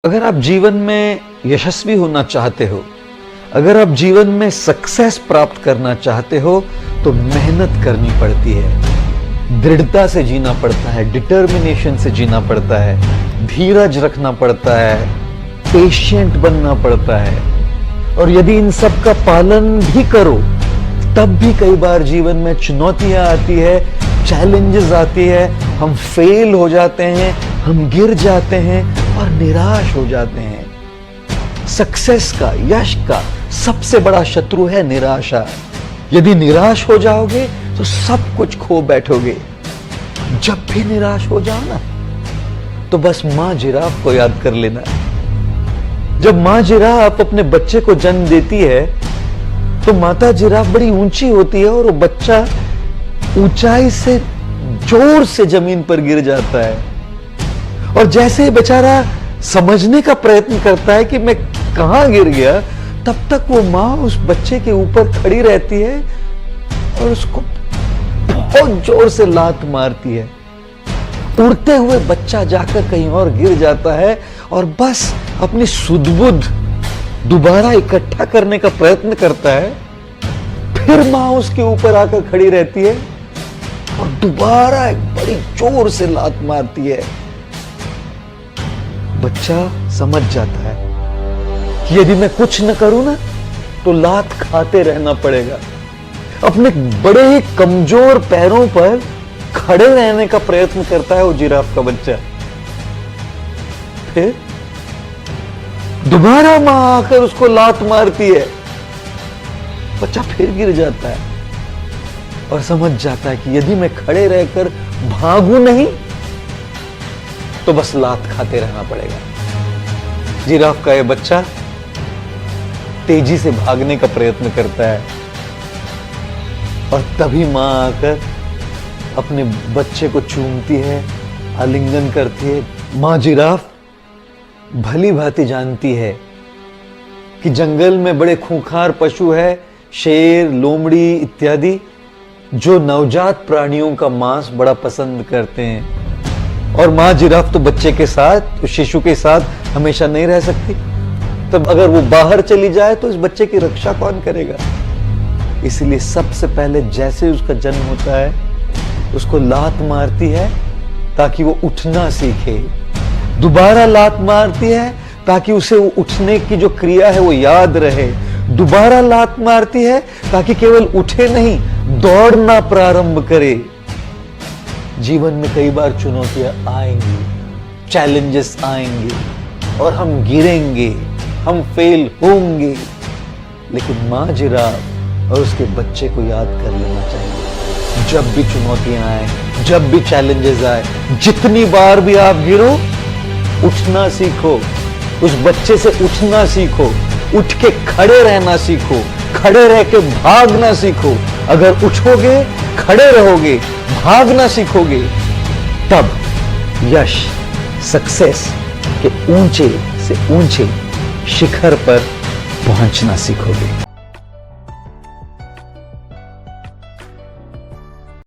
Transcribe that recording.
अगर आप जीवन में यशस्वी होना चाहते हो, अगर आप जीवन में सक्सेस प्राप्त करना चाहते हो तो मेहनत करनी पड़ती है, दृढ़ता से जीना पड़ता है, डिटर्मिनेशन से जीना पड़ता है, धीरज रखना पड़ता है, पेशेंट बनना पड़ता है। और यदि इन सब का पालन भी करो तब भी कई बार जीवन में चुनौतियां आती है, चैलेंजेस आती है, हम फेल हो जाते हैं, हम गिर जाते हैं और निराश हो जाते हैं। सक्सेस का, यश का सबसे बड़ा शत्रु है निराशा। यदि निराश हो जाओगे तो सब कुछ खो बैठोगे। जब भी निराश हो जाओ ना तो बस मां जिराफ को याद कर लेना। जब मां जिराफ अपने बच्चे को जन्म देती है तो माता जिराफ बड़ी ऊंची होती है और वो बच्चा ऊंचाई से जोर से जमीन पर गिर जाता है। और जैसे ही बेचारा समझने का प्रयत्न करता है कि मैं कहां गिर गया, तब तक वो मां उस बच्चे के ऊपर खड़ी रहती है और उसको बहुत जोर से लात मारती है। उड़ते हुए बच्चा जाकर कहीं और गिर जाता है और बस अपनी सुध-बुध दोबारा इकट्ठा करने का प्रयत्न करता है। फिर मां उसके ऊपर आकर खड़ी रहती है और दोबारा एक बड़ी जोर से लात मारती है। बच्चा समझ जाता है कि यदि मैं कुछ न करूं ना तो लात खाते रहना पड़ेगा। अपने बड़े ही कमजोर पैरों पर खड़े रहने का प्रयत्न करता है वो जिराफ का बच्चा। फिर दोबारा मां आकर उसको लात मारती है, बच्चा फिर गिर जाता है और समझ जाता है कि यदि मैं खड़े रहकर भागूं नहीं तो बस लात खाते रहना पड़ेगा। जिराफ का यह बच्चा तेजी से भागने का प्रयत्न करता है और तभी मां आकर अपने बच्चे को चूमती है, आलिंगन करती है। मां जिराफ भली भांति जानती है कि जंगल में बड़े खूंखार पशु है, शेर, लोमड़ी इत्यादि, जो नवजात प्राणियों का मांस बड़ा पसंद करते हैं। और मां जिराफ तो बच्चे के साथ, तो शिशु के साथ हमेशा नहीं रह सकती। तब अगर वो बाहर चली जाए तो इस बच्चे की रक्षा कौन करेगा? इसलिए सबसे पहले जैसे उसका जन्म होता है उसको लात मारती है ताकि वो उठना सीखे, दोबारा लात मारती है ताकि उसे उठने की जो क्रिया है वो याद रहे, दोबारा लात मारती है ताकि केवल उठे नहीं, दौड़ना प्रारंभ करे। जीवन में कई बार चुनौतियां आएंगी, चैलेंजेस आएंगे और हम गिरेंगे, हम फेल होंगे, लेकिन मां जिराफ और उसके बच्चे को याद कर लेना चाहिए। जब भी चुनौतियां आए, जब भी चैलेंजेस आए, जितनी बार भी आप गिरो, उठना सीखो, उस बच्चे से उठना सीखो, उठ के खड़े रहना सीखो, खड़े रह के भागना सीखो। अगर उठोगे, खड़े रहोगे, भागना सीखोगे, तब यश, सक्सेस के ऊंचे से ऊंचे शिखर पर पहुंचना सीखोगे।